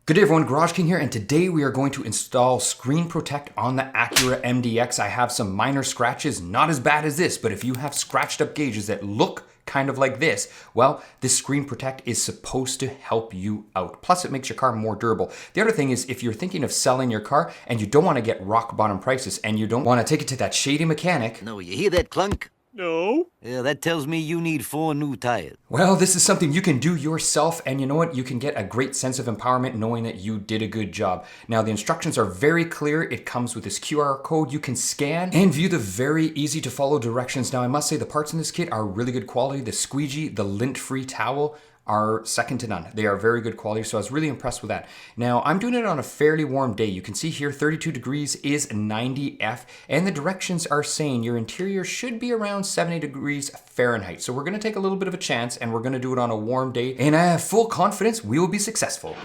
Good day everyone, Garage King here, and today we are going to install Screen Protect on the Acura MDX. I have some minor scratches, not as bad as this, but if you have scratched up gauges that look kind of like this, well, this Screen Protect is supposed to help you out. Plus, it makes your car more durable. The other thing is, if you're thinking of selling your car and you don't want to get rock bottom prices and you don't want to take it to that shady mechanic. No, you hear that clunk? No. Yeah, that tells me you need 4 new tires. Well, this is something you can do yourself, and you know what? You can get a great sense of empowerment knowing that you did a good job. Now, the instructions are very clear. It comes with this QR code you can scan and view the very easy to follow directions. Now, I must say the parts in this kit are really good quality. The squeegee, the lint-free towel, are second to none. They are very good quality, so I was really impressed with that. Now, I'm doing it on a fairly warm day. You can see here 32 degrees is 90 F, and the directions are saying your interior should be around 70 degrees Fahrenheit. So we're gonna take a little bit of a chance, and we're gonna do it on a warm day, and I have full confidence we will be successful.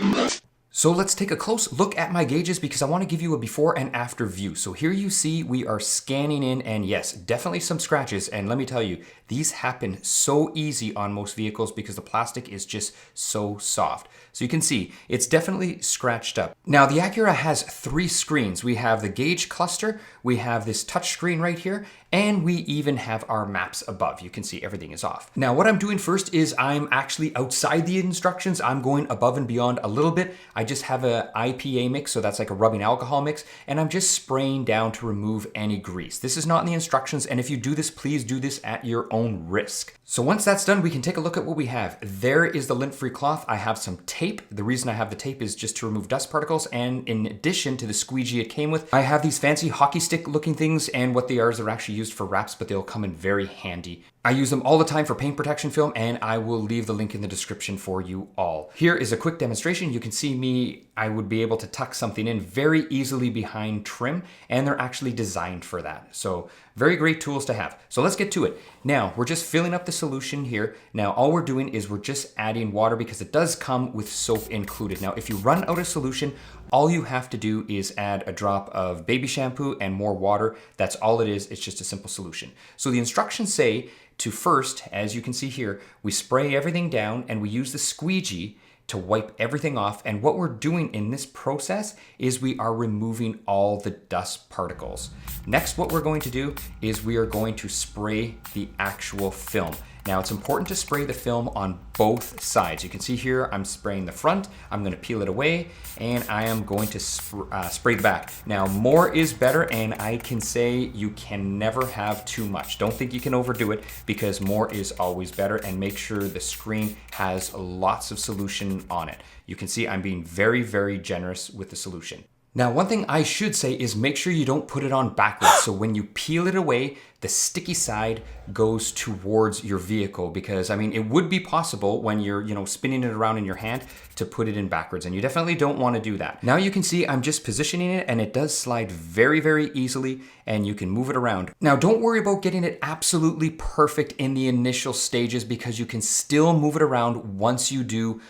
So let's take a close look at my gauges because I want to give you a before and after view. So here you see we are scanning in, and yes, definitely some scratches. And let me tell you, these happen so easy on most vehicles because the plastic is just so soft. So you can see it's definitely scratched up. Now the Acura has 3 screens. We have the gauge cluster, we have this touch screen right here, and we even have our maps above. You can see everything is off. Now what I'm doing first is I'm actually outside the instructions. I'm going above and beyond a little bit. I just have a IPA mix, so that's like a rubbing alcohol mix, and I'm just spraying down to remove any grease. This is not in the instructions, and if you do this, please do this at your own risk. So once that's done, we can take a look at what we have. There is the lint-free cloth. I have some tape. The reason I have the tape is just to remove dust particles, and in addition to the squeegee it came with, I have these fancy hockey stick looking things, and what they are is they're actually used for wraps, but they'll come in very handy. I use them all the time for paint protection film, and I will leave the link in the description for you all. Here is a quick demonstration. You can see me, I would be able to tuck something in very easily behind trim, and they're actually designed for that. So very great tools to have. So let's get to it. Now, we're just filling up the solution here. Now, all we're doing is we're just adding water because it does come with soap included. Now, if you run out of solution, all you have to do is add a drop of baby shampoo and more water. That's all it is. It's just a simple solution. So the instructions say to first, as you can see here, we spray everything down and we use the squeegee to wipe everything off. And what we're doing in this process is we are removing all the dust particles. Next, what we're going to do is we are going to spray the actual film. Now, it's important to spray the film on both sides. You can see here, I'm spraying the front, I'm gonna peel it away, and I am going to spray the back. Now, more is better, and I can say you can never have too much. Don't think you can overdo it because more is always better, and make sure the screen has lots of solution on it. You can see I'm being very, very generous with the solution. Now, one thing I should say is make sure you don't put it on backwards. So when you peel it away, the sticky side goes towards your vehicle because, I mean, it would be possible when you're, spinning it around in your hand to put it in backwards, and you definitely don't want to do that. Now you can see I'm just positioning it, and it does slide very, very easily, and you can move it around. Now, don't worry about getting it absolutely perfect in the initial stages because you can still move it around once you do,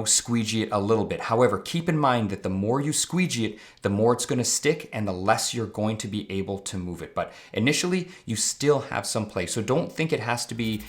squeegee it a little bit. However, keep in mind that the more you squeegee it, the more it's going to stick and the less you're going to be able to move it. But initially, you still have some play. So don't think it has to be,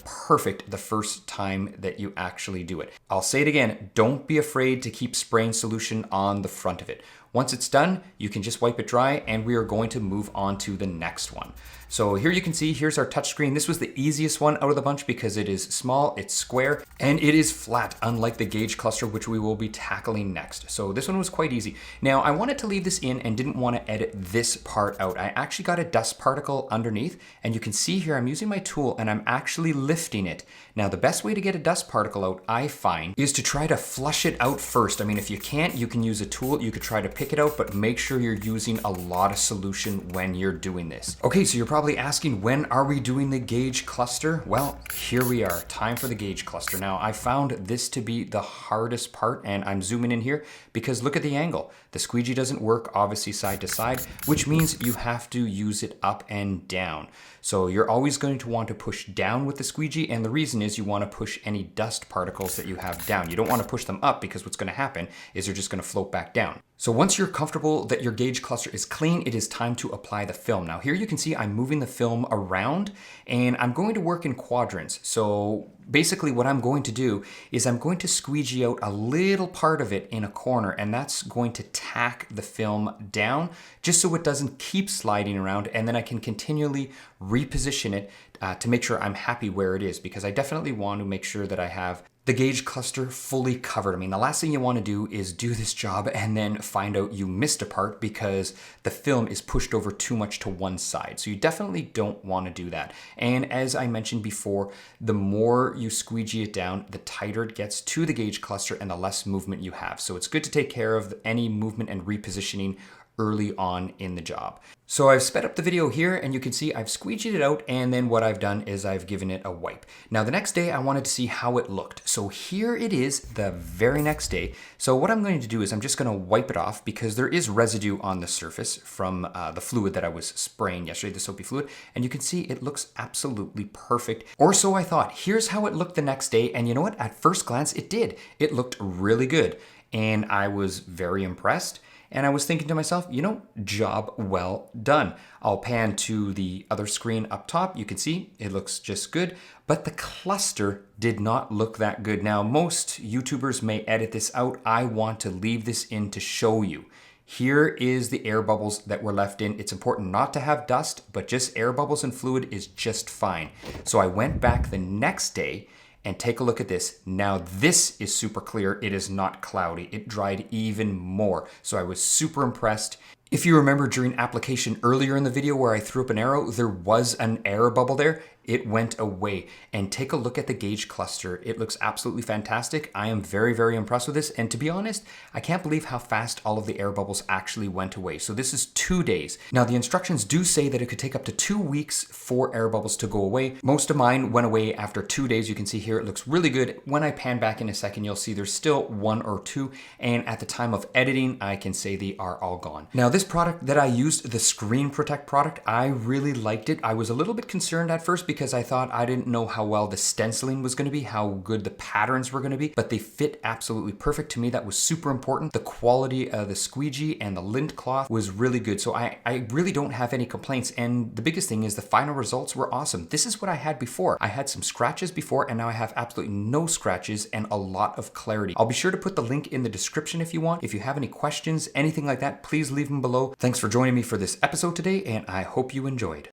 perfect the first time that you actually do it. I'll say it again, don't be afraid to keep spraying solution on the front of it. Once it's done, you can just wipe it dry, and we are going to move on to the next one. So here you can see, here's our touchscreen. This was the easiest one out of the bunch because it is small, it's square, and it is flat, unlike the gauge cluster, which we will be tackling next. So this one was quite easy. Now, I wanted to leave this in and didn't want to edit this part out. I actually got a dust particle underneath, and you can see here I'm using my tool and I'm actually lifting it. Now, the best way to get a dust particle out, I find, is to try to flush it out first. I mean, if you can't, you can use a tool. You could try to pick it out, but make sure you're using a lot of solution when you're doing this. Okay, so you're probably asking, when are we doing the gauge cluster? Well, here we are, time for the gauge cluster. Now, I found this to be the hardest part, and I'm zooming in here because look at the angle. The squeegee doesn't work, obviously, side to side, which means you have to use it up and down. So you're always going to want to push down with the squeegee, and the reason is you want to push any dust particles that you have down. You don't want to push them up because what's going to happen is they're just going to float back down. So once you're comfortable that your gauge cluster is clean, it is time to apply the film. Now here you can see I'm moving the film around and I'm going to work in quadrants. So basically what I'm going to do is I'm going to squeegee out a little part of it in a corner, and that's going to tack the film down just so it doesn't keep sliding around, and then I can continually reposition it to make sure I'm happy where it is, because I definitely want to make sure that I have the gauge cluster fully covered. I mean, the last thing you want to do is do this job and then find out you missed a part because the film is pushed over too much to one side. So you definitely don't want to do that. And as I mentioned before, the more you squeegee it down, the tighter it gets to the gauge cluster and the less movement you have. So it's good to take care of any movement and repositioning early on in the job. So I've sped up the video here and you can see I've squeegeed it out, and then what I've done is I've given it a wipe. Now the next day I wanted to see how it looked. So here it is the very next day. So what I'm going to do is I'm just going to wipe it off because there is residue on the surface from the fluid that I was spraying yesterday, the soapy fluid, and you can see it looks absolutely perfect. Or so I thought. Here's how it looked the next day, and you know what? At first glance it did. It looked really good and I was very impressed. And I was thinking to myself, you know, job well done. I'll pan to the other screen up top. You can see it looks just good, but the cluster did not look that good. Now, most YouTubers may edit this out. I want to leave this in to show you. Here is the air bubbles that were left in. It's important not to have dust, but just air bubbles and fluid is just fine. So I went back the next day and take a look at this. Now this is super clear. It is not cloudy. It dried even more. So I was super impressed. If you remember during application earlier in the video where I threw up an arrow, there was an air bubble there. It went away. And take a look at the gauge cluster. It looks absolutely fantastic. I am very, very impressed with this. And to be honest, I can't believe how fast all of the air bubbles actually went away. So this is 2 days. Now the instructions do say that it could take up to 2 weeks for air bubbles to go away. Most of mine went away after 2 days. You can see here it looks really good. When I pan back in a second, you'll see there's still 1 or 2. And at the time of editing, I can say they are all gone. Now this product that I used, the Screen Protech product, I really liked it. I was a little bit concerned at first because I thought I didn't know how well the stenciling was going to be, how good the patterns were going to be, but they fit absolutely perfect. To me, that was super important. The quality of the squeegee and the lint cloth was really good. So I really don't have any complaints. And the biggest thing is the final results were awesome. This is what I had before. I had some scratches before, and now I have absolutely no scratches and a lot of clarity. I'll be sure to put the link in the description if you want. If you have any questions, anything like that, please leave them below. Thanks for joining me for this episode today, and I hope you enjoyed.